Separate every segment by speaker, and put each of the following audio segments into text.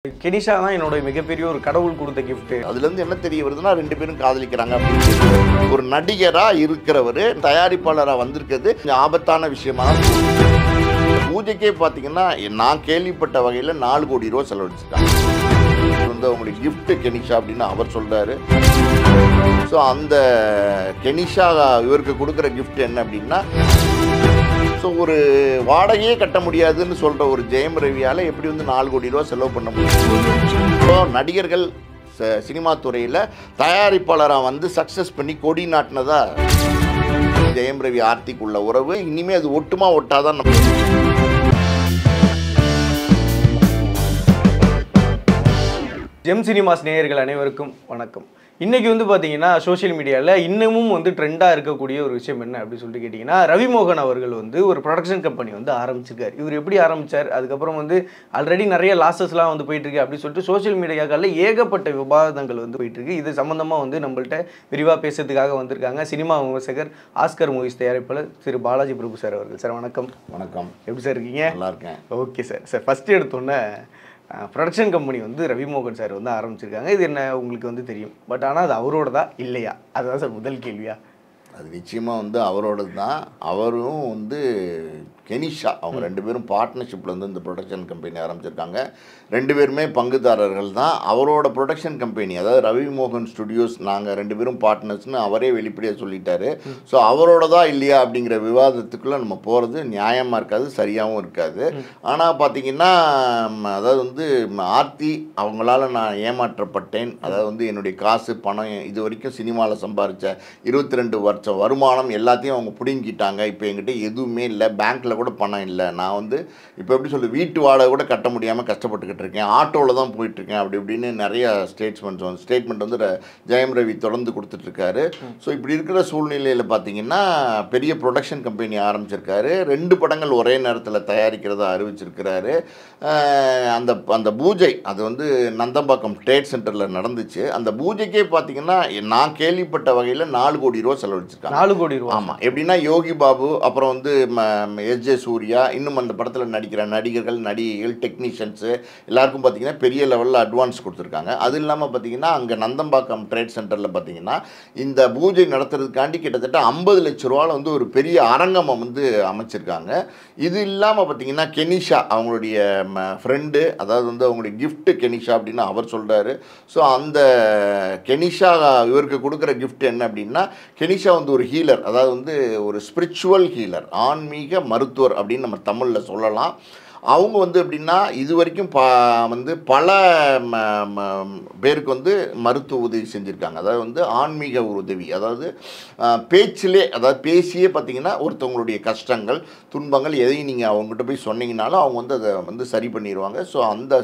Speaker 1: Kenisha தான் என்னோட மிகப்பெரிய ஒரு கடவுள் கொடுத்த கிஃப்ட்.
Speaker 2: அதுல இருந்து என்ன தெரிய வருதுன்னா ரெண்டு பேரும் காதலிக்கிறாங்க அப்படின்னு. ஒரு நடிகரா இருக்கிறவர் தயாரிப்பாளரா வந்திருக்கிறது ஆபத்தான விஷயமா. பூஜைக்கே பார்த்தீங்கன்னா நான் கேள்விப்பட்ட வகையில் 4 கோடி ரூபா செலவழிச்சிட்டாங்க. வந்து அவங்களுக்கு கிஃப்ட் கெனிஷா அப்படின்னு அவர் சொல்றாரு. ஸோ அந்த கெனிஷா இவருக்கு கொடுக்குற கிஃப்ட் என்ன அப்படின்னா, ஸோ ஒரு வாடகையே கட்ட முடியாதுன்னு சொல்கிற ஒரு ஜெயம் ரவியால் எப்படி வந்து 4 கோடி ரூபா செலவு பண்ண முடியும்? ஸோ நடிகர்கள் சினிமா துறையில் தயாரிப்பாளராக வந்து சக்ஸஸ் பண்ணி கொடி நாட்டினதா ஜெயம் ரவி ஆர்த்திக்குள்ள உறவு. இனிமேல் அது ஒட்டுமா ஒட்டாதான் நம்ம.
Speaker 1: ஜெம் சினிமாஸ் நேயர்கள் அனைவருக்கும் வணக்கம். இன்றைக்கி வந்து பார்த்தீங்கன்னா சோஷியல் மீடியாவில் இன்னமும் வந்து ட்ரெண்டாக இருக்கக்கூடிய ஒரு விஷயம் என்ன அப்படின்னு சொல்லிட்டு கேட்டிங்கன்னா, ரவிமோகன் அவர்கள் வந்து ஒரு ப்ரொடக்ஷன் கம்பெனி வந்து ஆரம்பிச்சிருக்காரு. இவர் எப்படி ஆரம்பித்தார், அதுக்கப்புறம் வந்து ஆல்ரெடி நிறைய லாஸஸ்லாம் வந்து போயிட்டுருக்கு அப்படின்னு சொல்லிட்டு சோஷியல் மீடியாக்களில் ஏகப்பட்ட விவாதங்கள் வந்து போயிட்டுருக்கு. இது சம்மந்தமாக வந்து நம்மள்ட்ட விரிவாக பேசுறதுக்காக வந்திருக்காங்க சினிமா விமர்சகர், ஆஸ்கர் மூவிஸ் தயாரிப்பாளர் திரு பாலாஜி பிரபு சார் அவர்கள். சார் வணக்கம்.
Speaker 2: வணக்கம்.
Speaker 1: எப்படி சார் இருக்கீங்க?
Speaker 2: நல்லா இருக்கேன்.
Speaker 1: Okay sir. சார் ஃபஸ்ட்டு எடுத்தோன்னே ப்ரொடக்ஷன் கம்பெனி வந்து ரவிமோகன் சார் வந்து ஆரம்பிச்சிருக்காங்க. இது என்ன உங்களுக்கு வந்து தெரியும், பட் ஆனால் அது அவரோட தான் இல்லையா? அதுதான் சார் முதல் கேள்வியா?
Speaker 2: அது நிச்சயமாக வந்து அவரோடது தான். அவரும் வந்து கெனிஷா அவங்க ரெண்டு பேரும் பார்ட்னர்ஷிப்பில் வந்து இந்த ப்ரொடக்ஷன் கம்பெனி ஆரம்பிச்சிருக்காங்க. ரெண்டு பேருமே பங்குதாரர்கள் தான். அவரோட ப்ரொடக்ஷன் கம்பெனி, அதாவது ரவிமோகன் ஸ்டுடியோஸ், நாங்கள் ரெண்டு பேரும் பார்ட்னர்ஸ்னு அவரே வெளிப்படையாக சொல்லிட்டாரு. ஸோ அவரோட தான் இல்லையா அப்படிங்கிற விவாதத்துக்குள்ளே நம்ம போகிறது நியாயமாக இருக்காது, சரியாகவும் இருக்காது. ஆனால் பார்த்தீங்கன்னா, அதாவது வந்து ஆர்த்தி அவங்களால நான் ஏமாற்றப்பட்டேன், அதாவது வந்து என்னுடைய காசு பணம் இது வரைக்கும் சினிமாவில் சம்பாதிச்ச 22 வருஷம் வருமானம் எல்லாத்தையும் அவங்க பிடுங்கிட்டாங்க. இப்போ என்கிட்ட எதுவுமே இல்லை, பேங்க்கில் கூட பணம் இல்லை. நான் வந்து இப்போ எப்படி சொல்லு, வீட்டு வாடகை கூட கட்ட முடியாமல் கஷ்டப்பட்டுக்கிட்டு இருக்கேன், ஆட்டோவில் தான் போயிட்டுருக்கேன் அப்படி இப்படின்னு நிறைய ஸ்டேட்மெண்ட் வந்து ஜெயம் ரவி தொடர்ந்து கொடுத்துட்ருக்காரு. ஸோ இப்படி இருக்கிற சூழ்நிலையில் பார்த்தீங்கன்னா பெரிய ப்ரொடக்ஷன் கம்பெனி ஆரம்பிச்சிருக்காரு. 2 படங்கள் ஒரே நேரத்தில் தயாரிக்கிறதா அறிவிச்சிருக்கிறாரு. அந்த பூஜை அது வந்து நந்தம்பாக்கம் ட்ரேட் சென்டரில் நடந்துச்சு. அந்த பூஜைக்கே பார்த்தீங்கன்னா நான் கேள்விப்பட்ட வகையில் 4 கோடி ரூபா செலவழிச்சிருக்காங்க.
Speaker 1: 4 கோடி ரூபா?
Speaker 2: ஆமாம். எப்படின்னா யோகி பாபு, அப்புறம் வந்து எஸ்.ஜே. சூர்யா, இன்னும் அந்த படத்தில் நடிக்கிற நடிகர்கள், நடிகைகள், டெக்னீஷியன்ஸு எல்லாருக்கும் பார்த்தீங்கன்னா பெரிய லெவலில் அட்வான்ஸ் கொடுத்துருக்காங்க. அது இல்லாமல் பார்த்தீங்கன்னா அங்கே நந்தம்பாக்கம் ட்ரேட் சென்டரில் பார்த்தீங்கன்னா இந்த பூஜை நடத்துறதுக்காண்டி கிட்டத்தட்ட 50 லட்ச ரூபாவில் வந்து ஒரு பெரிய அரங்கமை வந்து அமைச்சிருக்காங்க. இது இல்லாமல் பார்த்தீங்கன்னா கெனிஷா அவங்களுடைய ஃப்ரெண்டு, அதாவது வந்து அவங்களுடைய கிஃப்ட் கெனிஷா அப்படின்னு அவர் சொல்கிறாரு. ஸோ அந்த கெனிஷா இவருக்கு கொடுக்குற கிஃப்ட் என்ன அப்படின்னா, கெனிஷா வந்து ஒரு ஹீலர், அதாவது வந்து ஒரு ஸ்பிரிச்சுவல் ஹீலர், ஆன்மீக மருத்துவர் அப்படின்னு நம்ம தமிழில் சொல்லலாம். அவங்க வந்து எப்படின்னா இது வரைக்கும் வந்து பல பேருக்கு வந்து மருத்துவ உதவி செஞ்சுருக்காங்க. அதாவது வந்து ஆன்மீக உதவி, அதாவது பேச்சிலே, அதாவது பேசியே பார்த்தீங்கன்னா ஒருத்தவங்களுடைய கஷ்டங்கள் துன்பங்கள் எதையும் நீங்கள் அவங்ககிட்ட போய் சொன்னீங்கனாலும் அவங்க வந்து அதை வந்து சரி பண்ணிடுவாங்க. ஸோ அந்த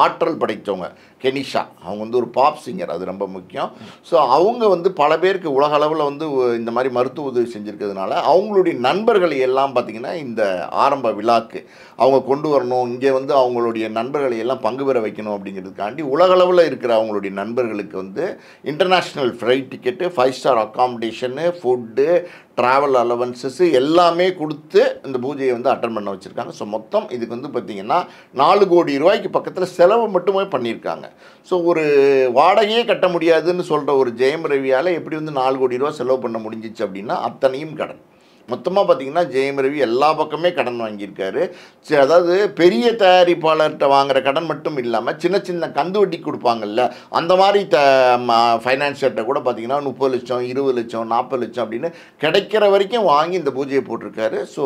Speaker 2: ஆற்றல் படைத்தவங்க கெனிஷா. அவங்க வந்து ஒரு பாப் சிங்கர், அது ரொம்ப முக்கியம். ஸோ அவங்க வந்து பல பேருக்கு உலக அளவில் வந்து இந்த மாதிரி மருத்துவ உதவி செஞ்சுருக்கிறதுனால அவங்களுடைய நண்பர்களை எல்லாம் பார்த்திங்கன்னா இந்த ஆரம்ப விழாக்கு அவங்க கொண்டு வரணும், இங்கே வந்து அவங்களுடைய நண்பர்களை எல்லாம் பங்கு பெற வைக்கணும் அப்படிங்கிறதுக்காண்டி உலகளவில் இருக்கிற அவங்களுடைய நண்பர்களுக்கு வந்து international flight ticket, 5 star accommodation, food, travel allowances எல்லாமே கொடுத்து இந்த பூஜையை வந்து அட்டன் பண்ண வச்சுருக்காங்க. ஸோ மொத்தம் இதுக்கு வந்து பார்த்திங்கன்னா 4 கோடி ரூபாய்க்கு பக்கத்தில் செலவு மட்டுமே பண்ணியிருக்காங்க. ஸோ ஒரு வாடகையே கட்ட முடியாதுன்னு சொல்கிற ஒரு ஜெயம் ரவியால் எப்படி வந்து 4 கோடி ரூபா செலவு பண்ண முடிஞ்சிச்சு அப்படின்னா அத்தனையும் கடன். மொத்தமாக பார்த்திங்கன்னா ஜெயம் ரவி எல்லா பக்கமே கடன் வாங்கியிருக்காரு. அதாவது பெரிய தயாரிப்பாளர்கிட்ட வாங்குகிற கடன் மட்டும் இல்லாமல் சின்ன சின்ன கந்து வட்டி கொடுப்பாங்கல்ல, அந்த மாதிரி ஃபைனான்சியர்கிட்ட கூட பார்த்திங்கன்னா 30 லட்சம் 20 லட்சம் 40 லட்சம் அப்படின்னு கிடைக்கிற வரைக்கும் வாங்கி இந்த பூஜையை போட்டிருக்காரு. ஸோ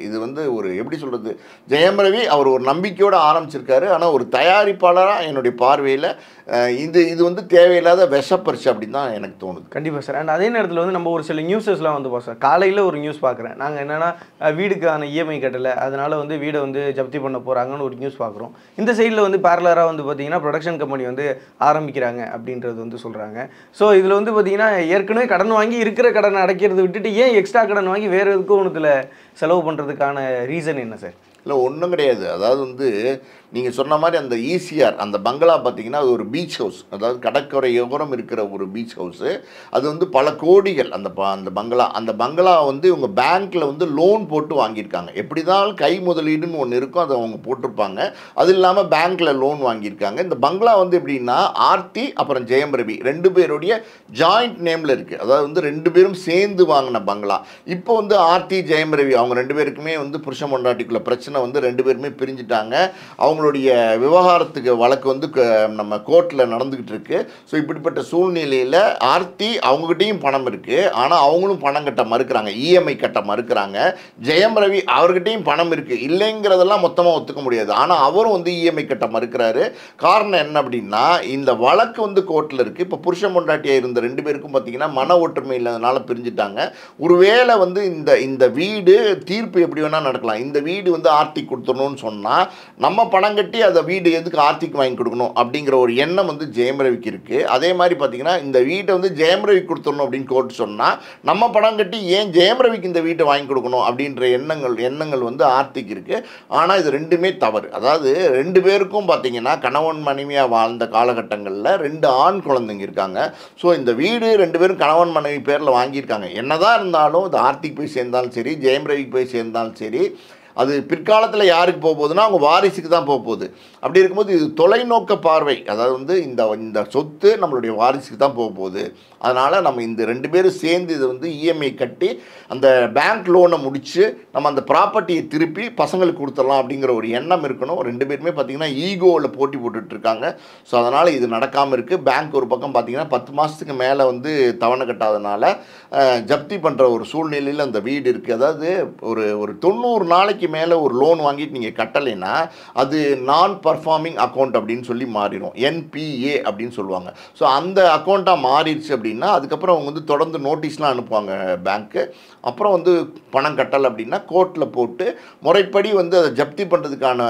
Speaker 2: இது வந்து ஒரு எப்படி சொல்கிறது, ஜெயம் ரவி அவர் ஒரு நம்பிக்கையோடு ஆரம்பிச்சிருக்காரு. ஆனால் ஒரு தயாரிப்பாளராக என்னுடைய பார்வையில் இது வந்து தேவையில்லாத விஷப்பரிசு அப்படின்னு தான் எனக்கு தோணுது.
Speaker 1: கண்டிப்பாக சார். அண்ட் அதே நேரத்தில் வந்து நம்ம ஒரு சில நியூஸஸ்லாம் வந்து பார்த்தோம். காலையில் ஒரு நியூஸ் பார்க்குறேன், நாங்கள் என்னென்னா வீடுக்கான இஎம்ஐ கட்டலை, அதனால் வந்து வீடை வந்து ஜப்தி பண்ண போகிறாங்கன்னு ஒரு நியூஸ் பார்க்குறோம். இந்த சைடில் வந்து பேரலராக வந்து பார்த்திங்கன்னா ப்ரொடக்ஷன் கம்பெனி வந்து ஆரம்பிக்கிறாங்க அப்படின்றது வந்து சொல்கிறாங்க. ஸோ இதில் வந்து பார்த்திங்கன்னா ஏற்கனவே கடன் வாங்கி இருக்கிற கடனை அடைக்கிறத விட்டுட்டு ஏன் எக்ஸ்ட்ரா கடன் வாங்கி வேறு எதுக்கும் ஒன்றுத்தில் செலவு பண்ணுறதுக்கான ரீசன் என்ன சார்?
Speaker 2: இல்லை ஒன்றும் கிடையாது. அதாவது வந்து நீங்கள் சொன்ன மாதிரி அந்த ஈசிஆர் அந்த பங்களா பார்த்தீங்கன்னா அது ஒரு பீச் ஹவுஸ், அதாவது கடற்கரையோரம் இருக்கிற ஒரு பீச் ஹவுஸு. அது வந்து பல கோடிகள் அந்த பங்களா வந்து இவங்க பேங்க்கில் வந்து லோன் போட்டு வாங்கியிருக்காங்க. எப்படி தான் கை முதலீடுன்னு ஒன்று இருக்கும், அதை அவங்க போட்டிருப்பாங்க. அது இல்லாமல் பேங்க்கில் லோன் வாங்கியிருக்காங்க. இந்த பங்களா வந்து எப்படின்னா ஆர்த்தி அப்புறம் ஜெயம் ரவி 2 பேருடைய ஜாயிண்ட் நேமில் இருக்குது. அதாவது வந்து 2 பேரும் சேர்ந்து வாங்கின பங்களா. இப்போ வந்து ஆர்த்தி ஜெயம் ரவி அவங்க 2 பேருக்குமே வந்து புருஷன் பொண்டாட்டிக்குள்ள பிரச்சனை வந்து 2 பேருமே பிரிஞ்சுட்டாங்க. அவங்களுடைய விவகாரத்துக்கு வழக்கு வந்து நம்ம கோர்ட்டில் நடந்துக்கிட்டு இருக்கு. ஸோ இப்படிப்பட்ட சூழ்நிலையில் ஆர்த்தி அவங்ககிட்டையும் பணம் இருக்குது, ஆனால் அவங்களும் பணம் கட்ட மறுக்கிறாங்க, இஎம்ஐ கட்ட மறுக்கிறாங்க. ஜெயம் ரவி அவர்கிட்டையும் பணம் இருக்குது, இல்லைங்கிறதெல்லாம் மொத்தமாக ஒத்துக்க முடியாது, ஆனால் அவரும் வந்து இஎம்ஐ கட்ட மறுக்கிறாரு. காரணம் என்ன அப்படின்னா இந்த வழக்கு வந்து கோர்ட்டில் இருக்குது. இப்போ புருஷன் பொண்டாட்டியாக இருந்த 2 பேருக்கும் பார்த்தீங்கன்னா மன ஒற்றுமை இல்லாதனால பிரிஞ்சுட்டாங்க. ஒருவேளை வந்து இந்த வீடு தீர்ப்பு எப்படி வேணால் நடக்கலாம். இந்த வீடு வந்து ஆர்த்திக்கு கொடுத்துடணும்னு சொன்னால் நம்ம பணம் கட்டி அதை வீடு எதுக்கு ஆர்த்திக்கு வாங்கி கொடுக்கணும் அப்படிங்கிற ஒரு எண்ணம் வந்து ஜெயம் ரவிக்கு இருக்குது. அதே மாதிரி பார்த்தீங்கன்னா இந்த வீட்டை வந்து ஜெயம் ரவிக்கு கொடுத்துடணும் அப்படின்னு கோர்ட் சொன்னால் நம்ம பணம் கட்டி ஏன் ஜெயம் ரவிக்கு இந்த வீட்டை வாங்கி கொடுக்கணும் அப்படின்ற எண்ணங்கள் வந்து ஆர்த்திக்கு இருக்குது. ஆனால் இது ரெண்டுமே தவறு. அதாவது 2 பேருக்கும் பார்த்தீங்கன்னா கணவன் மனைவியாக வாழ்ந்த காலகட்டங்களில் 2 ஆண் குழந்தைங்க இருக்காங்க. ஸோ இந்த வீடு 2 பேரும் கணவன் மனைவி பேரில் வாங்கியிருக்காங்க. என்னதான் இருந்தாலும் இது ஆர்த்திக்கு போய் சேர்ந்தாலும் சரி, ஜெயம் ரவிக்கு போய் சேர்ந்தாலும் சரி, அது பிற்காலத்தில் யாருக்கு போக போகுதுன்னா அவங்க வாரிசுக்கு தான் போக போகுது. அப்படி இருக்கும்போது இது தொலைநோக்க பார்வை. அதாவது வந்து இந்த சொத்து நம்மளுடைய வாரிசுக்கு தான் போக போகுது. அதனால் நம்ம இந்த 2 பேரும் சேர்ந்து இது வந்து இஎம்ஐ கட்டி அந்த பேங்க் லோனை முடித்து நம்ம அந்த ப்ராப்பர்ட்டியை திருப்பி பசங்களுக்கு கொடுத்துடலாம் அப்படிங்கிற ஒரு எண்ணம் இருக்கணும். 2 பேருமே பார்த்திங்கன்னா ஈகோவில் போட்டி போட்டுட்ருக்காங்க. ஸோ அதனால் இது நடக்காமல் இருக்குது. பேங்க் ஒரு பக்கம் பார்த்திங்கன்னா 10 மாதத்துக்கு மேலே வந்து தவணை கட்டாதனால ஜப்தி பண்ணுற ஒரு சூழ்நிலையில் அந்த வீடு இருக்குது. அதாவது ஒரு 90 நாளைக்கு மேலே ஒரு லோன் வாங்கிட்டு நீங்கள் கட்டலைன்னா அது நான் பர்ஃபார்மிங் அக்கௌண்ட் அப்படின்னு சொல்லி மாறிடும். என்பிஏ அப்படின்னு சொல்லுவாங்க. ஸோ அந்த அக்கௌண்ட்டாக மாறிடுச்சு அப்படின்னா அதுக்கப்புறம் அவங்க வந்து தொடர்ந்து நோட்டீஸ்லாம் அனுப்புவாங்க பேங்க்கு. அப்புறம் வந்து பணம் கட்டலை அப்படின்னா கோர்ட்டில் போட்டு முறைப்படி வந்து அதை ஜப்தி பண்ணுறதுக்கான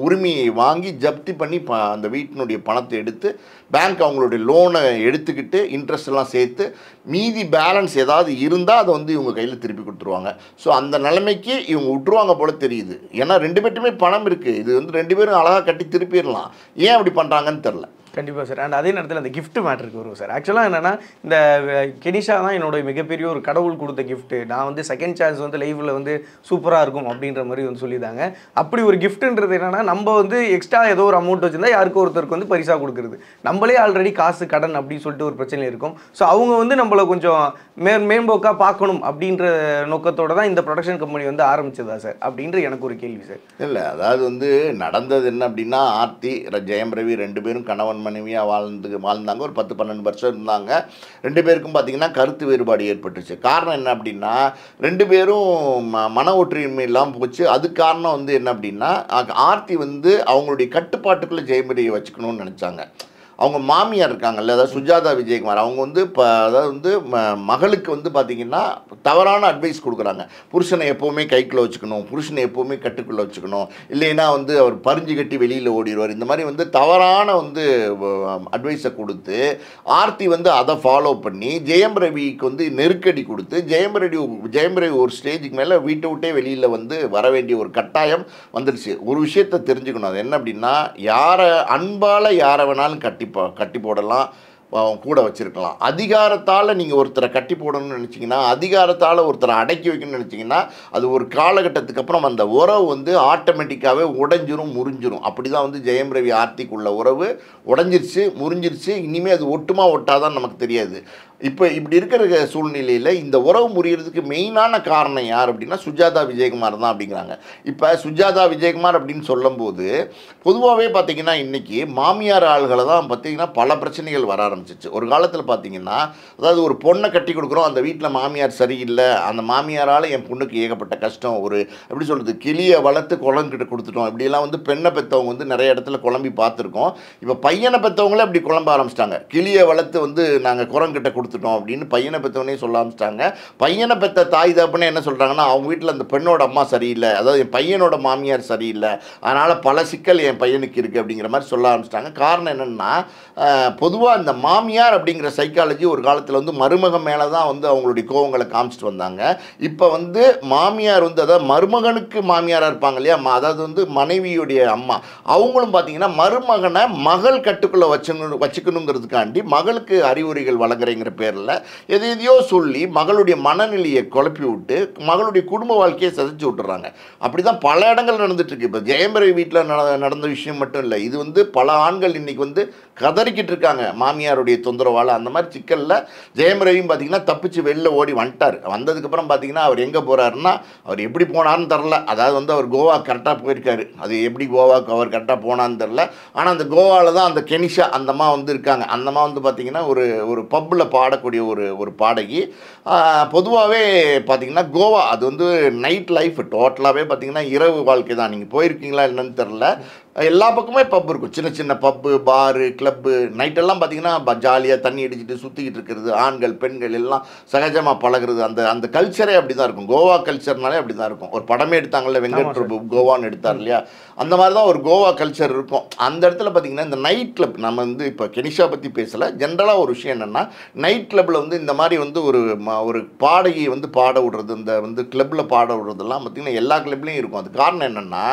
Speaker 2: உரிமையை வாங்கி ஜப்தி பண்ணி அந்த வீட்டினுடைய பணத்தை எடுத்து பேங்க் அவங்களுடைய லோனை எடுத்துக்கிட்டு இன்ட்ரெஸ்ட் எல்லாம் சேர்த்து மீதி பேலன்ஸ் ஏதாவது இருந்தால் அதை வந்து இவங்க கையில் திருப்பி கொடுத்துருவாங்க. ஸோ அந்த நிலைமைக்கு இவங்க விட்டுருவாங்க போல தெரியுது. ஏன்னா 2 பேர்ட்டுமே பணம் இருக்குது. இது வந்து 2 பேரும் அழகாக கட்டி திருப்பிடலாம். ஏன் அப்படி பண்ணுறாங்கன்னு தெரில.
Speaker 1: கண்டிப்பாக சார். அண்ட் அதே நேரத்தில் அந்த கிஃப்ட் மேட்டருக்கு வருவோம் சார். ஆக்சுவலாக என்னென்னா இந்த கெனிஷா தான் என்னோட மிகப்பெரிய ஒரு கடவுள் கொடுத்த கிஃப்ட்டு. நான் வந்து செகண்ட் சான்ஸ் வந்து லைஃப்பில் வந்து சூப்பராக இருக்கும் அப்படின்ற மாதிரி வந்து சொல்லியிருந்தாங்க. அப்படி ஒரு கிஃப்ட்டுன்றது என்னென்னா நம்ம வந்து எக்ஸ்ட்ரா ஏதோ ஒரு அமௌண்ட் வச்சுருந்தா யாருக்கும் ஒருத்தருக்கு வந்து பரிசாக கொடுக்குறது. நம்மளே ஆல்ரெடி காசு கடன் அப்படின்னு சொல்லிட்டு ஒரு பிரச்சனை இருக்கும். ஸோ அவங்க வந்து நம்மளை கொஞ்சம் மேம்போக்காக பார்க்கணும் அப்படின்ற நோக்கத்தோடு தான் இந்த ப்ரொடக்ஷன் கம்பெனி வந்து ஆரம்பிச்சதா சார் அப்படின்ற எனக்கு ஒரு கேள்வி சார்.
Speaker 2: இல்லை, அதாவது வந்து நடந்தது என்ன அப்படின்னா ஆர்த்தி ஜெயம் ரவி 2 பேரும் கணவன் மனைவியாக வாழ்ந்தாங்க. ஒரு 10-12 வருஷம் இருந்தாங்க. 2 பேருக்கும் பார்த்தீங்கன்னா கருத்து வேறுபாடு ஏற்பட்டுச்சு. காரணம் என்ன அப்படின்னா 2 பேரும் மன ஒற்றுமை இல்லாமல் போச்சு. அதுக்கு காரணம் வந்து என்ன அப்படின்னா ஆர்த்தி வந்து அவங்களுடைய கட்டுப்பாட்டுக்குள்ளே ஜெயம் ரவியை வச்சுக்கணும்னு நினச்சாங்க. அவங்க மாமியார் இருக்காங்கல்ல, அதாவது சுஜாதா விஜயகுமார், அவங்க வந்து அதாவது வந்து மகளுக்கு வந்து பார்த்திங்கன்னா தவறான அட்வைஸ் கொடுக்குறாங்க. புருஷனை எப்போவுமே கைக்குள்ளே வச்சுக்கணும், புருஷனை எப்போவுமே கட்டுக்குள்ளே வச்சுக்கணும், இல்லைன்னா வந்து அவர் பறிஞ்சு கட்டி வெளியில் ஓடிடுவார். இந்த மாதிரி வந்து தவறான வந்து அட்வைஸை கொடுத்து ஆர்த்தி வந்து அதை ஃபாலோ பண்ணி ஜெயம் ரவிக்கு வந்து நெருக்கடி கொடுத்து ஜெயம் ரவி ஒரு ஸ்டேஜுக்கு மேலே வீட்டை விட்டே வெளியில் வந்து வர வேண்டிய ஒரு கட்டாயம் வந்துடுச்சு. ஒரு விஷயத்தை தெரிஞ்சுக்கணும். அது என்ன அப்படின்னா யாரை அன்பால் யாரை வேணாலும் கட்டி போடலாம், கூட வச்சுருக்கலாம். அதிகாரத்தால் நீங்கள் ஒருத்தரை கட்டி போடணும்னு நினச்சிங்கன்னா, அதிகாரத்தால் ஒருத்தரை அடக்கி வைக்கணும்னு நினச்சிங்கன்னா அது ஒரு காலகட்டத்துக்கு அப்புறம் அந்த உறவு வந்து ஆட்டோமேட்டிக்காகவே உடைஞ்சிரும், முறிஞ்சிரும். அப்படி தான் வந்து ஜெயம் ரவி ஆர்த்திக்குள்ள உறவு உடைஞ்சிருச்சு, முறிஞ்சிருச்சு. இனிமேல் அது ஒட்டுமா ஒட்டாதான் நமக்கு தெரியாது. இப்போ இப்படி இருக்கிற சூழ்நிலையில் இந்த உறவு முறியறதுக்கு மெயினான காரணம் யார் அப்படின்னா சுஜாதா விஜயகுமார் தான் அப்படிங்கிறாங்க. இப்போ சுஜாதா விஜயகுமார் அப்படின்னு சொல்லும்போது பொதுவாகவே பார்த்திங்கன்னா இன்றைக்கி மாமியார் ஆள்களை தான் பார்த்திங்கன்னா பல பிரச்சனைகள் வர ஆரம்பிச்சிச்சு. ஒரு காலத்தில் பார்த்திங்கன்னா அதாவது ஒரு பொண்ணை கட்டி கொடுக்குறோம், அந்த வீட்டில் மாமியார் சரியில்லை, அந்த மாமியாரால் என் பொண்ணுக்கு ஏகப்பட்ட கஷ்டம், ஒரு எப்படி சொல்கிறது கிளியை வளர்த்து குழம்பிக்கிட்ட கொடுத்துட்டோம், இப்படிலாம் வந்து பெண்ணை பெற்றவங்க வந்து நிறைய இடத்துல குழம்பி பார்த்துருக்கோம். இப்போ பையனை பெற்றவங்களே அப்படி குழம்ப ஆரம்பிச்சிட்டாங்க. கிளியை வளர்த்து வந்து நாங்கள் குரங்கிட்ட கொடுத்துட்டோம் கொடுத்துட்டோம் அப்படின்னு பையனை பெற்றவனே சொல்ல ஆரம்பிச்சிட்டாங்க. பையனை பெற்ற தாய் தகப்பனே என்ன சொல்கிறாங்கன்னா, அவங்க வீட்டில் அந்த பெண்ணோட அம்மா சரியில்லை, அதாவது என் பையனோட மாமியார் சரியில்லை, அதனால் பல சிக்கல் என் பையனுக்கு இருக்குது அப்படிங்கிற மாதிரி சொல்ல ஆரம்பிச்சிட்டாங்க. காரணம் என்னென்னா, பொதுவாக இந்த மாமியார் அப்படிங்கிற சைக்காலஜி ஒரு காலத்தில் வந்து மருமகன் மேலே தான் வந்து அவங்களுடைய கோவங்களை காமிச்சிட்டு வந்தாங்க. இப்போ வந்து மாமியார் வந்து, அதாவது மருமகனுக்கு மாமியாராக இருப்பாங்க இல்லையா, அதாவது வந்து மனைவியுடைய அம்மா, அவங்களும் பார்த்தீங்கன்னா மருமகனை மகள் கட்டுக்குள்ளே வச்சுக்கணுங்கிறதுக்காண்டி மகளுக்கு அறிவுரைகள் வழங்குறேங்கிற பேரில் எதையோ சொல்லி மகளுடைய மனநிலையை குழப்பி விட்டு மகளுடைய குடும்ப வாழ்க்கையை சிதைச்சு விட்டுறாங்க. அப்படி தான் பல இடங்கள் நடந்துட்டுருக்கு. இப்போ ஜெயம்பரவி வீட்டில் நடந்த விஷயம் மட்டும் இல்லை, இது வந்து பல ஆண்கள் இன்றைக்கி வந்து கதறிக்கிட்டு இருக்காங்க மாமியாருடைய தொந்தரவால். அந்த மாதிரி சிக்கலில் ஜெயம்பரவியும் பார்த்தீங்கன்னா தப்பிச்சு வெளில ஓடி வந்துட்டார். வந்ததுக்கப்புறம் பார்த்தீங்கன்னா அவர் எங்கே போகிறாருன்னா, அவர் எப்படி போனார்னு தெரில. அதாவது வந்து அவர் கோவா கரெக்டாக போயிருக்காரு, அது எப்படி கோவாவுக்கு அவர் கரெக்டாக போனான்னு தெரில. ஆனால் அந்த கோவாவில் தான் அந்த கெனிஷா அந்த அம்மா வந்து இருக்காங்க. அந்த அம்மா வந்து பார்த்திங்கன்னா ஒரு பப்பில் பாடக்கூடிய ஒரு பாடகி. பொதுவாகவே பார்த்திங்கன்னா கோவா அது வந்து நைட் லைஃப் டோட்டலாகவே பார்த்திங்கன்னா இரவு வாழ்க்கை தான். நீங்கள் போயிருக்கீங்களா என்னன்னு தெரில, எல்லா பக்கமே பப் இருக்கும், சின்ன சின்ன பப்பு, பாரு, கிளப்பு. நைட்டெல்லாம் பார்த்தீங்கன்னா ஜாலியாக தண்ணி அடிச்சுட்டு சுற்றிக்கிட்டு இருக்கிறது, ஆண்கள் பெண்கள் எல்லாம் சகஜமாக பழகிறது. அந்த கல்ச்சரே அப்படி தான் இருக்கும். கோவா கல்ச்சர்னாலே அப்படி தான் இருக்கும். ஒரு படமே எடுத்தாங்கல்ல வெங்கட் பிரபு, கோவான்னு எடுத்தார் இல்லையா, அந்த மாதிரி தான் ஒரு கோவா கல்ச்சர் இருக்கும். அந்த இடத்துல பார்த்தீங்கன்னா இந்த நைட் கிளப், நம்ம வந்து இப்போ கெனிஷா பற்றி பேசலை, ஜென்ரலாக ஒரு விஷயம் என்னென்னா, நைட் கிளப்பில் வந்து இந்த மாதிரி வந்து ஒரு பாடகி வந்து பாட விடுறது, இந்த வந்து கிளப்பில் பாட விடுறதெல்லாம் பார்த்திங்கன்னா எல்லா கிளப்லேயும் இருக்கும். அது காரணம் என்னென்னா,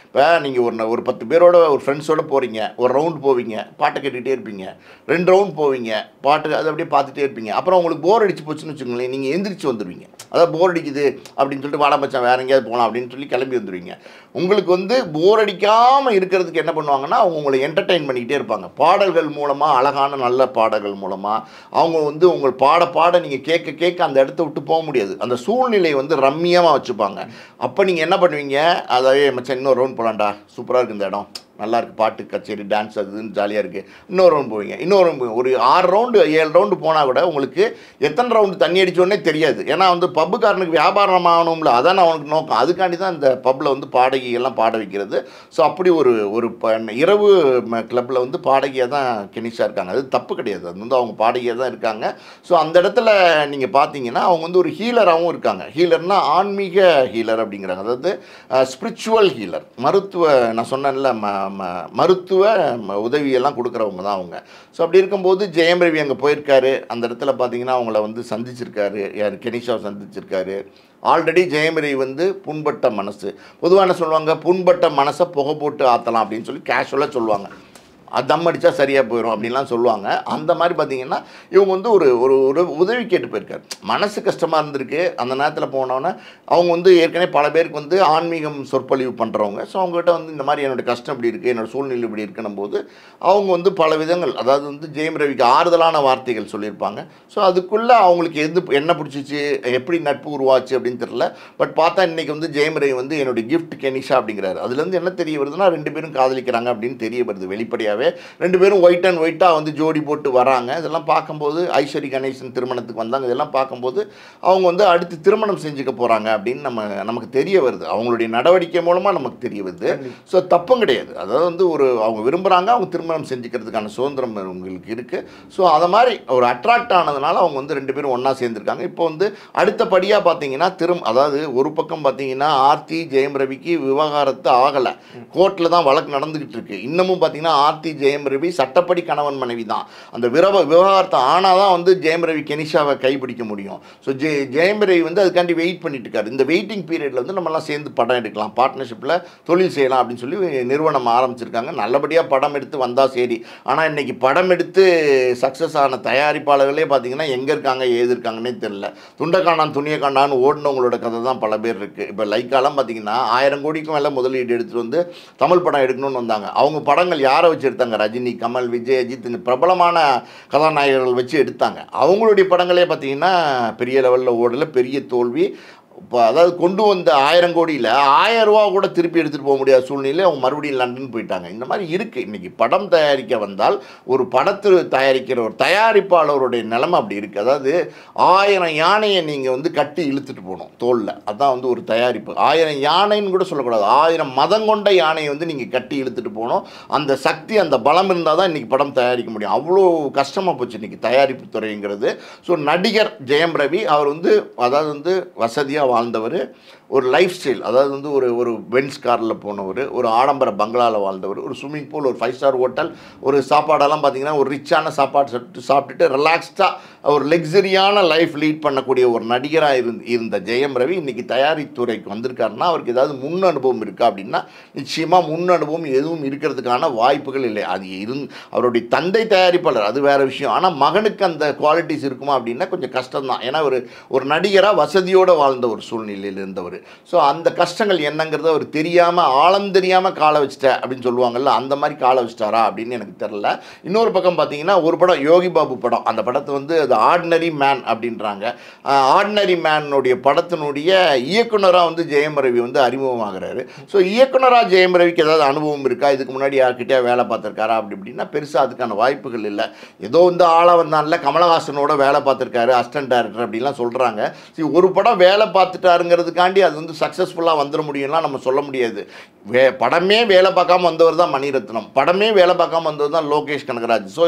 Speaker 2: இப்போ நீங்கள் ஒரு 10 பேரோட ஒரு ஃப்ரெண்ட்ஸோடு போகிறீங்க, ஒரு ரவுண்ட் போவீங்க, பாட்டை கேட்டுக்கிட்டே இருப்பீங்க, 2 ரவுண்ட் போவீங்க, பாட்டு அதை அப்படியே பார்த்துட்டே இருப்பீங்க. அப்புறம் உங்களுக்கு போர் அடிச்சு போச்சுன்னு வச்சுக்கோங்களேன், நீங்கள் எந்திரிச்சு வந்துடுவீங்க. அதாவது போர் அடிக்குது அப்படின்னு சொல்லிட்டு வாடா மச்சான் வேறு எங்கேயாவது போகலாம் அப்படின்னு சொல்லி கிளம்பி வந்துடுவீங்க. உங்களுக்கு வந்து போர் அடிக்காமல் இருக்கிறதுக்கு என்ன பண்ணுவாங்கன்னா, அவங்க உங்களை என்டர்டெயின் பண்ணிக்கிட்டே இருப்பாங்க. பாடல்கள் மூலமாக, அழகான நல்ல பாடல்கள் மூலமாக அவங்க வந்து உங்கள் பாட நீங்கள் கேட்க அந்த இடத்த விட்டு போக முடியாது. அந்த சூழ்நிலை வந்து ரம்மியமாக வச்சுப்பாங்க. அப்போ நீங்கள் என்ன பண்ணுவீங்க, அதாவது மச்சான் இன்னொரு ரவுண்ட் போகலான்டா, சூப்பராக இருக்குது இந்த இடம், நல்லா இருக்குது, பாட்டு கச்சேரி டான்ஸ் அதுன்னு ஜாலியாக இருக்குது, இன்னொரு ரவுண்ட் போவீங்க. ஒரு 6 ரவுண்டு 7 ரவுண்டு போனால் கூட உங்களுக்கு எத்தனை ரவுண்டு தண்ணி அடித்தோடனே தெரியாது. ஏன்னா வந்து பப்புக்காரனுக்கு வியாபாரம் ஆகணும்ல, அதான் அவனுக்கு நோக்கம். அதுக்காண்டி தான் இந்த பப்பில் வந்து பாடகியெல்லாம் பாட வைக்கிறது. ஸோ அப்படி ஒரு இரவு கிளப்பில் வந்து பாடகியாக தான் கெனிஷா இருக்காங்க. அது தப்பு கிடையாது, அது வந்து அவங்க பாடகியாக தான் இருக்காங்க. ஸோ அந்த இடத்துல நீங்கள் பார்த்தீங்கன்னா அவங்க வந்து ஒரு ஹீலராகவும் இருக்காங்க. ஹீலர்னால் ஆன்மீக ஹீலர் அப்படிங்கிறாங்க, அதாவது ஸ்பிரிச்சுவல் ஹீலர், நான் சொன்னேன்ல மருத்துவ உதவியெல்லாம் கொடுக்குறவங்க தான் அவங்க. ஸோ அப்படி இருக்கும்போது ஜெயம் ரவி அங்கே போயிருக்காரு. அந்த இடத்துல பார்த்தீங்கன்னா அவங்கள வந்து சந்திச்சிருக்காரு, யார் கெனிஷாவை சந்திச்சிருக்காரு. ஆல்ரெடி ஜெயம் ரவி வந்து புண்பட்ட மனசு, பொதுவாக என்ன சொல்லுவாங்க, புண்பட்ட மனசை புகை போட்டு ஆற்றலாம் அப்படின்னு சொல்லி கேஷுவலாக சொல்லுவாங்க. தம் அடித்தா சரியாக போயிடும் அப்படின்லாம் சொல்லுவாங்க. அந்த மாதிரி பார்த்திங்கன்னா இவங்க வந்து ஒரு உதவி கேட்டு போயிருக்காரு. மனசு கஷ்டமாக இருந்திருக்கு. அந்த நேரத்தில் போனோன்னே அவங்க வந்து ஏற்கனவே பல பேருக்கு வந்து ஆன்மீகம் சொற்பொழிவு பண்ணுறவங்க. ஸோ அவங்ககிட்ட வந்து இந்த மாதிரி என்னோடய கஷ்டம் இப்படி இருக்குது, என்னோடய சூழ்நிலை இப்படி இருக்குன்னும் போது அவங்க வந்து பல விதங்கள், அதாவது வந்து ஜெயம் ரவிக்கு ஆறுதலான வார்த்தைகள் சொல்லியிருப்பாங்க. ஸோ அதுக்குள்ளே அவங்களுக்கு என்ன பிடிச்சிச்சு, எப்படி நட்பு உருவாச்சு அப்படின்னு தெரியல. பட் பார்த்தா இன்றைக்கி வந்து ஜெயம் ரவி வந்து என்னுடைய கிஃப்ட் கெனிஷா அப்படிங்கிறாரு. அதுலேருந்து என்ன தெரிய வருதுன்னா, 2 பேரும் காதலிக்கிறாங்க அப்படின்னு தெரிய வருது வெளிப்படையாக. 2 பேரும் ஒயிட் அண்ட் ஒயிட்டாக வந்து ஜோடி போட்டு வராங்க. இதெல்லாம் பார்க்கும்போது ஐஸ்வரி கணேசன் திருமணத்துக்கு வந்தாங்க. இதெல்லாம் பார்க்கும்போது அவங்க வந்து அடுத்து திருமணம் செஞ்சுக்க போகிறாங்க அப்படின்னு நமக்கு தெரிய வருது. அவங்களுடைய நடவடிக்கை மூலமாக நமக்கு தெரிய வருது. ஸோ தப்பும் கிடையாது. அதாவது வந்து அவங்க விரும்புகிறாங்க, அவங்க திருமணம் செஞ்சுக்கிறதுக்கான சுதந்திரம் உங்களுக்கு இருக்குது. ஸோ அதை மாதிரி ஒரு அட்ராக்ட் ஆனதுனால அவங்க வந்து 2 பேரும் ஒன்றா சேர்ந்துருக்காங்க. இப்போ வந்து அடுத்தபடியாக பார்த்தீங்கன்னா அதாவது ஒரு பக்கம் பார்த்தீங்கன்னா ஆர்த்தி ஜெயம் ரவிக்கு விவகாரத்து ஆகலை, கோர்ட்டில் தான் வழக்கு நடந்துக்கிட்டு இருக்கு. இன்னமும் பார்த்தீங்கன்னா ஆர்த்தி ஜெயம் ரவி சட்டப்படி கணவன் மனைவி தான். அந்த விவகாரத்தை ஆனால் தான் வந்து ஜெயம் ரவி கெனிஷாவை கைப்பிடிக்க முடியும். ஸோ ஜெயம் ரவி வந்து அதுக்காண்டி வெயிட் பண்ணிட்டு இருக்காரு. இந்த வெயிட்டிங் பீரியடில் வந்து நம்மலாம் சேர்ந்து படம் எடுக்கலாம், பார்ட்னர்ஷிப்பில் தொழில் செய்யலாம் அப்படின்னு சொல்லி நிறுவனம் ஆரம்பிச்சிருக்காங்க. நல்லபடியாக படம் எடுத்து வந்தால் சரி. ஆனால் இன்றைக்கி படம் எடுத்து சக்ஸஸ் ஆன தயாரிப்பாளர்களே பார்த்தீங்கன்னா எங்கே இருக்காங்க ஏது இருக்காங்கன்னே தெரியல. துண்டக்கானான் துணியை காண்டான்னு ஓடினவங்களோட கதை தான் பல பேர் இருக்குது. இப்போ லைக்காலாம் பார்த்தீங்கன்னா 1000 கோடிக்கும் மேலே முதலீடு எடுத்துகிட்டு வந்து தமிழ் படம் எடுக்கணும்னு வந்தாங்க. அவங்க படங்கள் யாரை வச்சு எடுத்தாங்க, ரஜினி, கமல், விஜய், அஜித், இந்த பிரபலமான கதாநாயகர்கள் வச்சு எடுத்தாங்க. அவங்களுடைய படங்களே பார்த்தீங்கன்னா பெரிய லெவலில் ஓடலை, பெரிய தோல்வி. இப்போ அதாவது கொண்டு வந்த 1000 கோடியில் 1000 ரூபா கூட திருப்பி எடுத்துகிட்டு போக முடியாத சூழ்நிலையில் அவங்க மறுபடியும் லண்டன் போயிட்டாங்க. இந்த மாதிரி இருக்குது. இன்றைக்கி படம் தயாரிக்க வந்தால் ஒரு படத்தை தயாரிக்கிற ஒரு தயாரிப்பாளருடைய நிலைமை அப்படி இருக்குது. அதாவது 1000 யானையை நீங்கள் வந்து கட்டி இழுத்துட்டு போகணும் தோளில். அதுதான் வந்து ஒரு தயாரிப்பு. 1000 யானைன்னு கூட சொல்லக்கூடாது, 1000 மதம் கொண்ட யானையை வந்து நீங்கள் கட்டி இழுத்துட்டு போகணும். அந்த சக்தி, அந்த பலம் இருந்தால் தான் இன்றைக்கி படம் தயாரிக்க முடியும். அவ்வளோ கஷ்டமாக போச்சு இன்றைக்கி தயாரிப்பு துறைங்கிறது. ஸோ நடிகர் ஜெயம் ரவி அவர் வந்து அதாவது வந்து வசதியாக வாழ்ந்தவர், ஒரு லைஃப் ஸ்டைல், அதாவது வந்து ஒரு பென்ஸ் காரில் போனவர், ஒரு ஆடம்பர பங்களாவில் வாழ்ந்தவர், ஒரு ஸ்விம்மிங் பூல், ஒரு 5 ஸ்டார் ஹோட்டல், ஒரு சாப்பாடெல்லாம் பார்த்தீங்கன்னா ஒரு ரிச்சான சாப்பாடு சாப்பிட்டுட்டு ரிலாக்ஸ்டாக ஒரு லக்ஸரியான லைஃப் லீட் பண்ணக்கூடிய ஒரு நடிகராக இருந்த ஜெயம் ரவி இன்றைக்கி தயாரித்துறைக்கு வந்திருக்காருன்னா அவருக்கு ஏதாவது முன் அனுபவம் இருக்கா அப்படின்னா நிச்சயமாக முன் அனுபவம் எதுவும் இருக்கிறதுக்கான வாய்ப்புகள் இல்லை. அது அவருடைய தந்தை தயாரிப்பாளர், அது வேறு விஷயம். ஆனால் மகனுக்கு அந்த குவாலிட்டிஸ் இருக்குமா அப்படின்னா கொஞ்சம் கஷ்டம்தான். ஏன்னா ஒரு நடிகராக வசதியோடு வாழ்ந்த ஒரு சூழ்நிலையில் இருந்தவர். ஸோ அந்த கஷ்டங்கள் என்னங்கிறத அவர் தெரியாமல், ஆழம் தெரியாமல் காலை வச்சுட்டேன் அப்படின்னு சொல்லுவாங்கல்ல, அந்த மாதிரி காலை வச்சுட்டாரா அப்படின்னு எனக்கு தெரில. இன்னொரு பக்கம் பார்த்தீங்கன்னா ஒரு படம் யோகி பாபு படம், அந்த படத்தை வந்து அது ஆர்டினரி மேன் அப்படின்றாங்க. ஆர்டினரி மேனுடைய படத்தினுடைய இயக்குனராக வந்து ஜெயம் ரவி வந்து அறிமுகமாகிறாரு. ஸோ இயக்குனராக ஜெயம் ரவிக்கு ஏதாவது அனுபவம் இருக்கா, இதுக்கு முன்னாடி யார்கிட்டே வேலை பார்த்துருக்காரா அப்படி இப்படின்னா பெருசாக அதுக்கான வாய்ப்புகள் இல்லை. ஏதோ வந்து ஆளாக வந்தான்ல, கமலஹாசனோட வேலை பார்த்துருக்காரு, அசிஸ்டன்ட் டைரக்டர் அப்படின்லாம் சொல்கிறாங்க. சரி, ஒரு படம் வேலை பார்த்துட்டாருங்கிறதுக்காண்டி அது வந்து சக்ஸஸ்ஃபுல்லாக வந்துட முடியும்லாம் நம்ம சொல்ல முடியாது. படமே வேலை பார்க்காம வந்தவர் தான் மணிரத்னம், படமே வேலை பார்க்காம வந்தவர் தான் லோகேஷ் கனகராஜ். ஸோ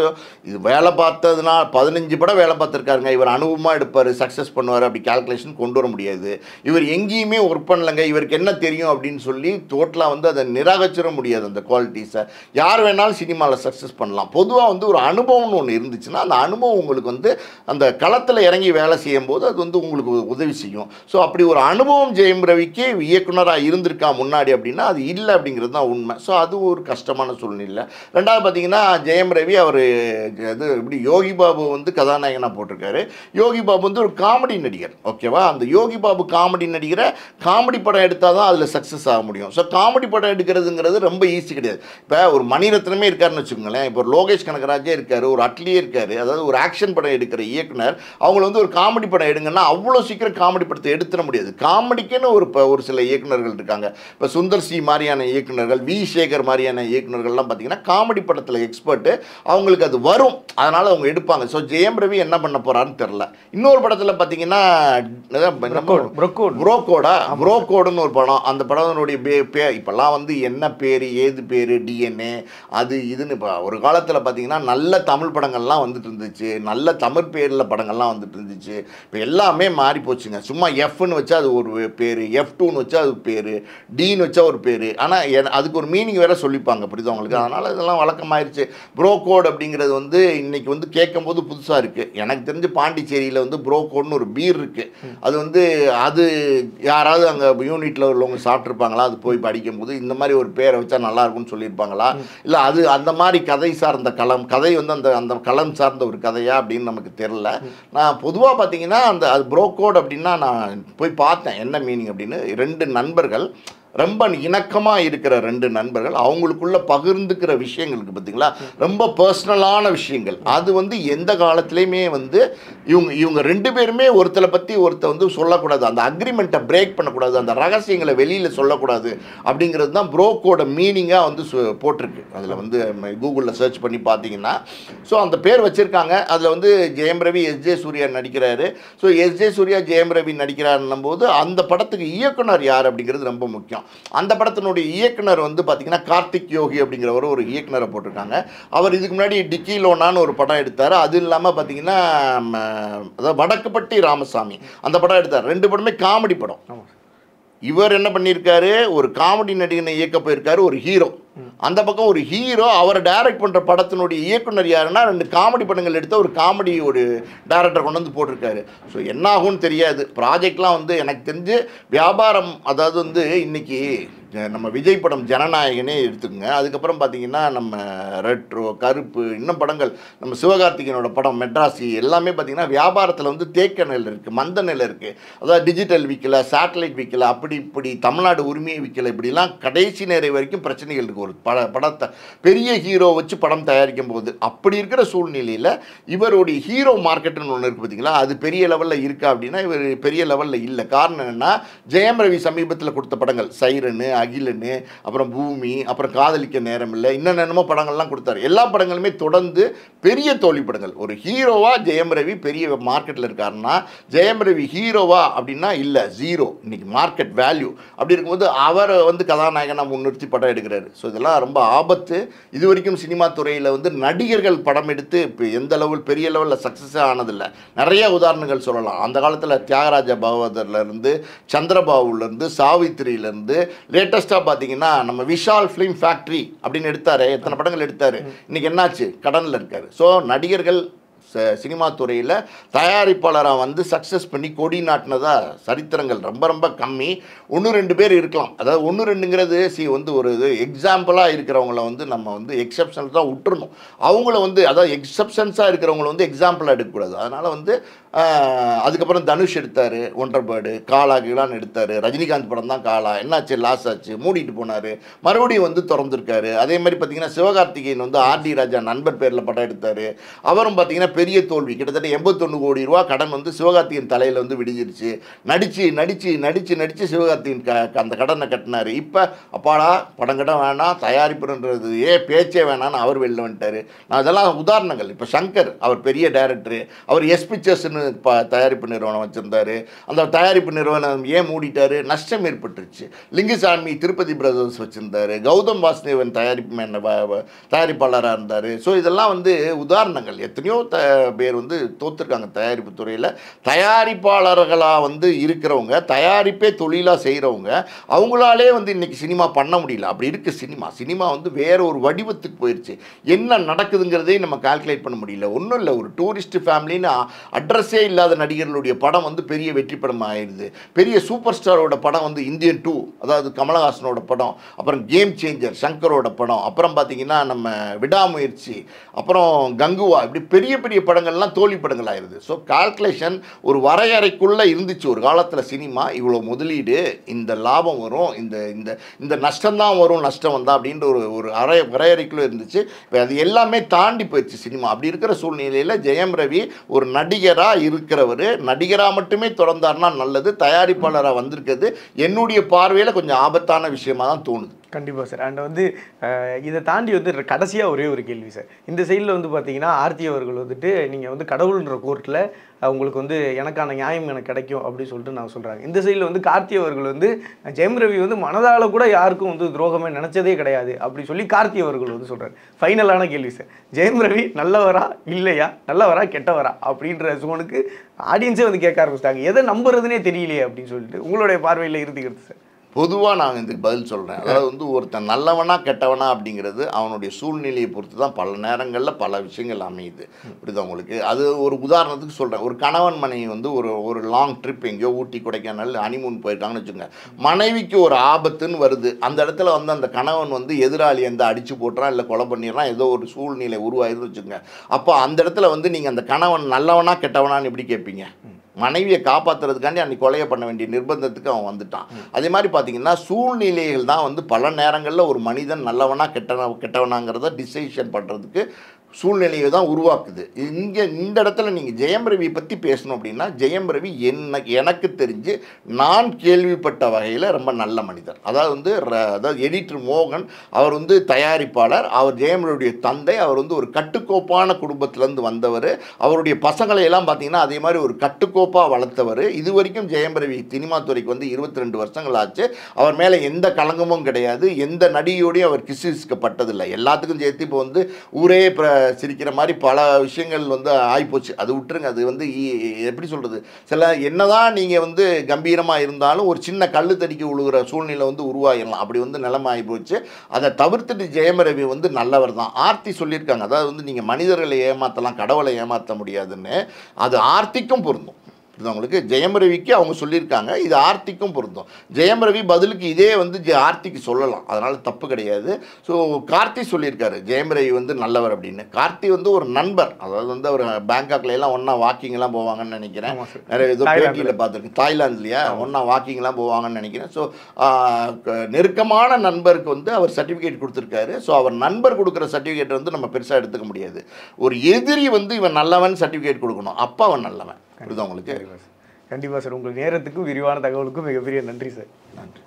Speaker 2: இது வேலை பார்த்ததுனா 15 படம் வேலை பார்த்துருக்காருங்க, இவர் அனுபவமாக எடுப்பார், சக்ஸஸ் பண்ணுவார் அப்படி கால்குலேஷன் கொண்டு வர முடியாது. இவர் எங்கேயுமே ஒர்க் பண்ணலைங்க, இவருக்கு என்ன தெரியும் அப்படின்னு சொல்லி டோட்டலாக வந்து அதை நிராகரிச்சிட முடியாது. அந்த குவாலிட்டிஸை யார் வேணாலும் சினிமாவில் சக்ஸஸ் பண்ணலாம். பொதுவாக வந்து ஒரு அனுபவம்னு ஒன்று இருந்துச்சுன்னா அந்த அனுபவம் உங்களுக்கு வந்து அந்த களத்தில் இறங்கி வேலை செய்யும் போது அது வந்து உங்களுக்கு உதவி செய்யும். ஸோ அப்படி ஒரு அனுபவம் ஜெயம் ரவிக்கு இயக்குனராக இருந்திருக்கா முன்னாடி அப்படின்னா அது இல்லை அப்படிங்கிறது தான் உண்மை. ஸோ அது ஒரு கஷ்டமான சூழ்நிலை. ரெண்டாவது பார்த்தீங்கன்னா ஜெயம் ரவி அவர் இது இப்படி யோகி பாபு வந்து கதாநாயகனாக போட்டிருக்காரு. யோகி பாபு வந்து ஒரு காமெடி நடிகர், ஓகேவா? அந்த யோகி பாபு காமெடி நடிகரை காமெடி படம் எடுத்தால் தான் அதில் சக்ஸஸ் ஆக முடியும். ஸோ காமெடி படம் எடுக்கிறதுங்கிறது ரொம்ப ஈஸி கிடையாது. இப்போ ஒரு மணிரத்னமே இருக்காருன்னு வச்சுக்கோங்களேன், இப்போ ஒரு லோகேஷ் கனகராஜே இருக்கார், ஒரு அட்லியே இருக்கார், அதாவது ஒரு ஆக்ஷன் படம் எடுக்கிற இயக்குனர், அவங்கள வந்து ஒரு காமெடி படம் எடுங்கன்னா அவ்வளோ சீக்கிரம் காமெடி படத்தை எடுத்துட முடியாது. காமெடிக்குன்னு ஒரு சில இயக்குநர்கள் இருக்காங்க. இப்போ சுந்தர் சி மாதிரியான இயக்குநர்கள், வி சேகர் மாதிரியான இயக்குநர்கள்லாம் பார்த்தீங்கன்னா காமெடி படத்தில் எக்ஸ்பர்ட்டு, அவங்களுக்கு அது வரும், அதனால் அவங்க எடுப்பாங்க. ஸோ ஜெயம் ரவி என்ன பண்ண போகிறான்னு தெரில. இன்னொரு படத்தில் பார்த்தீங்கன்னா புரோக்கோடுன்னு ஒரு படம், அந்த படத்தினுடைய இப்போல்லாம் வந்து என்ன பேர் ஏது பேர் டிஎன்ஏ அது இதுன்னு. இப்போ ஒரு காலத்தில் பார்த்தீங்கன்னா நல்ல தமிழ் படங்கள்லாம் வந்துட்டு இருந்துச்சு, நல்ல தமிழ் பேரில் படங்கள்லாம் வந்துட்டு இருந்துச்சு. இப்போ எல்லாமே மாறி போச்சுங்க. சும்மா எஃப்னு வச்சா அது ஒரு பேர், F2ன்னு வச்சா அது பேர், டின்னு வச்சா ஒரு பேர், ஆனால் அதுக்கு ஒரு மீனிங் வேறு சொல்லிப்பாங்க, புரியுது உங்களுக்கு? அதனால் இதெல்லாம் வழக்கமாயிருச்சு. புரோக்கோட் அப்படிங்கிறது வந்து இன்றைக்கி வந்து கேட்கும்போது புதுசாக இருக்குது. எனக்கு தெரிஞ்சு பாண்டிச்சேரியில் வந்து புரோக்கோட்னு ஒரு பீர் இருக்குது. அது வந்து அது யாராவது அங்கே யூனிட்டில் உள்ளவங்க சாப்பிட்ருப்பாங்களா, அது போய் படிக்கும்போது இந்த மாதிரி ஒரு பேரை வச்சா நல்லாயிருக்கும்னு சொல்லியிருப்பாங்களா, இல்லை அது அந்த மாதிரி கதை சார்ந்த கதை வந்து அந்த களம் சார்ந்த ஒரு கதையா அப்படின்னு நமக்கு தெரில. நான் பொதுவாக பார்த்தீங்கன்னா அது புரோக்கோட் அப்படின்னா நான் போய் பார்த்தேன் என்ன மீனிங் அப்படின்னு. 2 நண்பர்கள், ரொம்ப இணக்கமாக இருக்கிற 2 நண்பர்கள், அவங்களுக்குள்ள பகிர்ந்துக்கிற விஷயங்களுக்கு பார்த்தீங்களா, ரொம்ப பர்சனலான விஷயங்கள். அது வந்து எந்த காலத்துலேயுமே வந்து இவங்க 2 பேருமே ஒருத்தரை பற்றி ஒருத்தர் வந்து சொல்லக்கூடாது, அந்த அக்ரிமெண்ட்டை பிரேக் பண்ணக்கூடாது, அந்த ரகசியங்களை வெளியில் சொல்லக்கூடாது அப்படிங்கிறது தான் புரோக்கோட மீனிங்காக வந்து போட்டிருக்கு. அதில் வந்து கூகுளில் சர்ச் பண்ணி பார்த்தீங்கன்னா ஸோ அந்த பேர் வச்சுருக்காங்க. அதில் வந்து ஜெயம் ரவி எஸ்ஜே சூர்யா நடிக்கிறாரு. ஸோ எஸ்ஜே சூர்யா ஜெயம் ரவி நடிக்கிறாருன்னும் போது அந்த படத்துக்கு இயக்குனர் யார் அப்படிங்கிறது ரொம்ப முக்கியம். அந்த படத்தினுடைய இயக்குனர் வந்து பார்த்தீங்கன்னா கார்த்திக் யோகி அப்படிங்கிறவர் ஒரு இயக்குனரை போட்டிருக்காங்க. அவர் இதுக்கு முன்னாடி டிக்கி லோனான்னு ஒரு படம் எடுத்தார். அது இல்லாமல் பார்த்தீங்கன்னா அதாவது வடக்குப்பட்டி ராமசாமி அந்த படம் எடுத்தார். 2 படமே காமெடி படம். இவர் என்ன பண்ணியிருக்காரு, ஒரு காமெடி நடிகனை இயக்க போயிருக்காரு, ஒரு ஹீரோ. அந்த பக்கம் ஒரு ஹீரோ, அவர் டைரக்ட் பண்ணுற படத்தினுடைய இயக்குனர் யாருன்னா 2 காமெடி படங்கள் எடுத்த ஒரு காமெடி ஒரு டைரக்டர் கொண்டு வந்து போட்டிருக்காரு. ஸோ என்ன ஆகும்னு தெரியாது. ப்ராஜெக்ட்லாம் வந்து எனக்கு தெரிஞ்சு வியாபாரம், அதாவது வந்து இன்றைக்கி நம்ம விஜய் படம் ஜனநாயகனே எடுத்துக்கோங்க. அதுக்கப்புறம் பார்த்தீங்கன்னா நம்ம ரெட்ரோ, கருப்பு, இன்னும் படங்கள் நம்ம சிவகார்த்திகேயனோட படம் மெட்ராசி எல்லாமே பார்த்தீங்கன்னா வியாபாரத்தில் வந்து தேக்க நிலை இருக்குது, மந்த நிலை இருக்குது. அதாவது டிஜிட்டல் விற்கல, சேட்டலைட் விற்கல, அப்படி இப்படி தமிழ்நாடு உரிமையை விற்கல, இப்படிலாம் கடைசி நேரம் வரைக்கும் பிரச்சனைகள் இருக்குது. ஒரு படத்தை பெரிய ஹீரோ வச்சு படம் தயாரிக்கும் போது அப்படி இருக்கிற சூழ்நிலையில் இவருடைய ஹீரோ மார்க்கெட்டுன்னு ஒன்று இருக்குது பார்த்தீங்களா, அது பெரிய லெவலில் இருக்கா அப்படின்னா இவர் பெரிய லெவலில் இல்லை. காரணம் என்னென்னா ஜெயம் ரவி சமீபத்தில் கொடுத்த படங்கள் சைரனு, அகிலனு, அப்புறம் பூமி, அப்புறம் காதலிக்க நேரம் இல்லை, இன்னும் என்னமோ படங்கள்லாம் கொடுத்தாரு. எல்லா படங்களுமே தொடர்ந்து பெரிய தோல்வி படங்கள். ஒரு ஹீரோவா ஜெயம் ரவி பெரிய மார்க்கெட்டில் இருக்காருன்னா, ஜெயம் ரவி ஹீரோவா அப்படின்னா இல்லை, ஜீரோ. இன்னைக்கு மார்க்கெட் வேல்யூ அப்படி இருக்கும்போது அவரை வந்து கதாநாயகனாக முன்னிறுத்தி படம் எடுக்கிறாரு. ஸோ இதெல்லாம் ரொம்ப ஆபத்து. இது வரைக்கும் சினிமா துறையில் வந்து நடிகர்கள் படம் எடுத்து இப்போ எந்த லெவல் பெரிய லெவலில் சக்ஸஸே ஆனதில்லை. நிறைய உதாரணங்கள் சொல்லலாம். அந்த காலத்தில் தியாகராஜ பகவதர்லேருந்து, சந்திரபாபுலேருந்து, சாவித்திரியிலேருந்து, லேட்டஸ்ட்டாக பார்த்தீங்கன்னா நம்ம விஷால் ஃபிலிம் ஃபேக்ட்ரி அப்படின்னு எடுத்தார். எத்தனை படங்கள் எடுத்தார். இன்றைக்கி என்னாச்சு, கடனில் இருக்கார். ஸோ நடிகர்கள் சினிமா துறையில் தயாரிப்பாளராக வந்து சக்ஸஸ் பண்ணி கொடி நாட்டினதா சரித்திரங்கள் ரொம்ப ரொம்ப கம்மி. 1-2 பேர் இருக்கலாம். அதாவது 1-2ங்கிறது வந்து ஒரு இது எக்ஸாம்பிளாக இருக்கிறவங்கள வந்து நம்ம வந்து எக்ஸப்ஷன்ஸ் தான் விட்டுறணும். அவங்கள வந்து அதாவது எக்ஸப்ஷன்ஸாக இருக்கிறவங்கள வந்து எக்ஸாம்பிளாக எடுக்கக்கூடாது. அதனால் வந்து அதுக்கப்புறம் தனுஷ் எடுத்தார், ஒன்றரை பேர்டு, காலா கீழான்னு எடுத்தார். ரஜினிகாந்த் படம் தான் காலா, என்னாச்சு, லாஸ் ஆச்சு, மூடிட்டு போனார், மறுபடியும் வந்து திறந்துருக்காரு. அதே மாதிரி பார்த்தீங்கன்னா சிவகார்த்திகேயன் வந்து ஆர்டி ராஜா நண்பர் பேரில் படம் எடுத்தார். அவரும் பார்த்தீங்கன்னா பெரிய தோல்வி. கிட்டத்தட்ட 81 கோடி ரூபா கடன் வந்து சிவகார்த்திகேயன் தலையில் வந்து விடிஞ்சிருச்சு. நடிச்சு சிவகார்த்திகேயன் அந்த கடனை கட்டினார். இப்போ அப்பாடா படம் கடன் வேணாம், தயாரிப்புன்றது பேச்சே வேணான்னு அவர் வெளில வந்துட்டார். நான் அதெல்லாம் உதாரணங்கள். இப்போ சங்கர் அவர் பெரிய டைரக்டரு, அவர் எஸ் பிக்சர்ஸ்னு தயாரிப்பு நிறுவனம் வச்சுருந்தார். அந்த தயாரிப்பு நிறுவனம் ஏன் மூடிட்டார், நஷ்டம் ஏற்பட்டுருச்சு. லிங்குசாமி திருப்பதி பிரதர்ஸ் வச்சுருந்தார். கௌதம் வாசுதேவன் தயாரிப்பாளராக இருந்தார். ஸோ இதெல்லாம் வந்து உதாரணங்கள். எத்தனையோ பேர் வந்து தோற்றுருக்காங்க தயாரிப்பு துறையில். தயாரிப்பாளர்களாக வந்து இருக்கிறவங்க, தயாரிப்பே தொழிலாக செய்கிறவங்க, அவங்களாலே வந்து இன்றைக்கி சினிமா பண்ண முடியல. அப்படி இருக்குது சினிமா வந்து வேற ஒரு வடிவத்துக்கு போயிடுச்சு. என்ன நடக்குதுங்கிறதே நம்ம கால்குலேட் பண்ண முடியல. ஒன்றும் இல்லை, ஒரு டூரிஸ்ட் ஃபேமிலின்னு அட்ரஸே இல்லாத நடிகர்களுடைய படம் வந்து பெரிய வெற்றி படம் ஆயிடுது. பெரிய சூப்பர் ஸ்டாரோட படம் வந்து இந்தியன் 2, அதாவது கமலஹாசனோட படம், அப்புறம் கேம் சேஞ்சர் சங்கரோட படம், அப்புறம் பார்த்தீங்கன்னா நம்ம விடாமுயற்சி, அப்புறம் கங்குவா, இப்படி பெரிய பெரிய படங்கள்லாம் தோல்வி படங்கள் ஆயிடுது. ஸோ கால்குலேஷன் ஒரு வரையறைக்குள்ளே இருந்துச்சு ஒரு காலத்தில். சினிமா இவ்வளோ முதலீடு, இந்த லாபம் வரும், இந்த இந்த இந்த நஷ்டம்தான் வரும், நஷ்டம் வந்தா அப்படின்ற ஒரு வரையறைக்குள்ளே இருந்துச்சு. அது எல்லாமே தாண்டி போயிடுச்சு சினிமா. அப்படி இருக்கிற சூழ்நிலையில் ஜெயம் ரவி ஒரு நடிகராக இருக்கிறவர், நடிகராக மட்டுமே தொடர்ந்தார்னா நல்லது. தயாரிப்பாளராக வந்திருக்கிறது என்னுடைய பார்வையில் கொஞ்சம் ஆபத்தான விஷயமா தான் தோணுது.
Speaker 1: கண்டிப்பாக சார். அண்ட் வந்து இதை தாண்டி வந்து கடைசியாக ஒரே ஒரு கேள்வி சார். இந்த சைடில் வந்து பார்த்தீங்கன்னா ஆர்த்தி அவர்கள் வந்துட்டு நீங்கள் வந்து கடவுள்ன்ற கோர்ட்டில் உங்களுக்கு வந்து எனக்கான நியாயம் எனக்கு கிடைக்கும் அப்படின்னு சொல்லிட்டு நான் சொல்கிறாங்க. இந்த சைடில் வந்து கார்த்தி அவர்கள் வந்து ஜெயம் ரவி வந்து மனதால் கூட யாருக்கும் வந்து துரோகமே நினச்சதே கிடையாது அப்படி சொல்லி கார்த்தி அவர்கள் வந்து சொல்கிறார். ஃபைனலான கேள்வி சார், ஜெயம் ரவி நல்லவரா இல்லையா, நல்லவரா கெட்டவரா அப்படின்ற சோனுக்கு ஆடியன்ஸே வந்து கேட்க ஆரம்பிச்சிட்டாங்க. எதை நம்புறதுனே தெரியலையே அப்படின்னு சொல்லிட்டு உங்களுடைய பார்வையில் இருந்துக்கிறது சார்.
Speaker 2: பொதுவாக நான் இதுக்கு பதில் சொல்கிறேன். அதாவது வந்து ஒருத்தன் நல்லவனா கெட்டவனா அப்படிங்கிறது அவனுடைய சூழ்நிலையை பொறுத்து தான் பல நேரங்களில் பல விஷயங்கள் அமையுது. இப்படிதான் உங்களுக்கு அது ஒரு உதாரணத்துக்கு சொல்கிறேன். ஒரு கணவன் மனைவி வந்து ஒரு லாங் ட்ரிப் எங்கேயோ ஊட்டி கொடைக்கானல் ஹனிமூன் போயிருக்காங்கன்னு வச்சுக்கோங்க. மனைவிக்கு ஒரு ஆபத்துன்னு வருது. அந்த இடத்துல வந்து அந்த கணவன் வந்து எதிராளி எந்த அடித்து போட்டுறான், இல்லை கொலை பண்ணிடுறான், ஏதோ ஒரு சூழ்நிலை உருவாயிருன்னு வச்சுக்கோங்க. அப்போ அந்த இடத்துல வந்து நீங்கள் அந்த கணவன் நல்லவனா கெட்டவனான்னு எப்படி கேட்பீங்க? மனைவியை காப்பாற்றுறதுக்காண்டி அன்றைக்கி கொலையை பண்ண வேண்டிய நிர்பந்தத்துக்கு அவன் வந்துட்டான். அதே மாதிரி பார்த்தீங்கன்னா சூழ்நிலைகள் தான் வந்து பல நேரங்களில் ஒரு மனிதன் நல்லவனா கெட்டவனாங்கிறத டிசைஷன் பண்ணுறதுக்கு சூழ்நிலையை தான் உருவாக்குது. இங்கே இந்த இடத்துல நீங்கள் ஜெயம் ரவி பற்றி பேசணும் அப்படின்னா, ஜெயம் ரவி எனக்கு தெரிஞ்சு நான் கேள்விப்பட்ட வகையில் ரொம்ப நல்ல மனிதர். அதாவது எடிட்டர் மோகன் அவர் வந்து தயாரிப்பாளர், அவர் ஜெயம் ரவியுடைய தந்தை. அவர் வந்து ஒரு கட்டுக்கோப்பான குடும்பத்திலேருந்து வந்தவர். அவருடைய பசங்களை எல்லாம் பார்த்தீங்கன்னா அதே மாதிரி ஒரு கட்டுக்கோப்பாக வளர்த்தவர். இது வரைக்கும் ஜெயம் ரவி சினிமா துறைக்கு வந்து 22 வருஷங்கள் ஆச்சு. அவர் மேலே எந்த களங்கமும் கிடையாது. எந்த நடிகையோடையும் அவர் கிசுகிசுக்கப்பட்டதில்லை. எல்லாத்துக்கும் சேர்த்து இப்போ வந்து ஊரே சிரிக்கிற மாதிரி பல விஷயங்கள் வந்து ஆகிப்போச்சு. அது விட்டுருங்க. அது வந்து எப்படி சொல்கிறது, சில என்னதான் நீங்கள் வந்து கம்பீரமாக இருந்தாலும் ஒரு சின்ன கல்லு தடிக்க விழுகிற சூழ்நிலை வந்து உருவாகிடலாம். அப்படி வந்து நிலைமை ஆகிப்போச்சு. அதை தவிர்த்துட்டு ஜெயம் ரவி வந்து நல்லவர் தான். ஆர்த்தி சொல்லியிருக்காங்க, அதாவது வந்து நீங்கள் மனிதர்களை ஏமாற்றலாம், கடவுளை ஏமாற்ற முடியாதுன்னு. அது ஆர்த்திக்கும் பொருந்தும். உங்களுக்கு ஜெயம் ரவிக்கு அவங்க சொல்லியிருக்காங்க, இது ஆர்த்திக்கும் பொருந்தும். ஜெயம் ரவி பதிலுக்கு இதே வந்து ஆர்த்திக்கு சொல்லலாம், அதனால் தப்பு கிடையாது. ஸோ கார்த்தி சொல்லியிருக்காரு ஜெயம் ரவி வந்து நல்லவர் அப்படின்னு. கார்த்தி வந்து ஒரு நண்பர், அதாவது வந்து அவர் பேங்காக்ல எல்லாம் ஒன்றா வாக்கிங்லாம் போவாங்கன்னு நினைக்கிறேன். நிறைய ஏதோ பேட்டியில் பார்த்துருக்கேன், தாய்லாந்துலையா ஒன்றா வாக்கிங்லாம் போவாங்கன்னு நினைக்கிறேன். ஸோ நெருக்கமான நண்பருக்கு வந்து அவர் சர்டிஃபிகேட் கொடுத்துருக்காரு. ஸோ அவர் நண்பர் கொடுக்குற சர்டிஃபிகேட் வந்து நம்ம பெருசாக எடுத்துக்க முடியாது. ஒரு எதிரி வந்து இவன் நல்லவன் சர்டிஃபிகேட் கொடுக்கணும், அப்போ அவன் நல்லவன். புரியுதா உங்களுக்கு?
Speaker 1: கண்டிப்பாக சார். உங்கள் நேரத்துக்கும் விரிவான தகவலுக்கும் மிகப்பெரிய நன்றி சார்.
Speaker 2: நன்றி.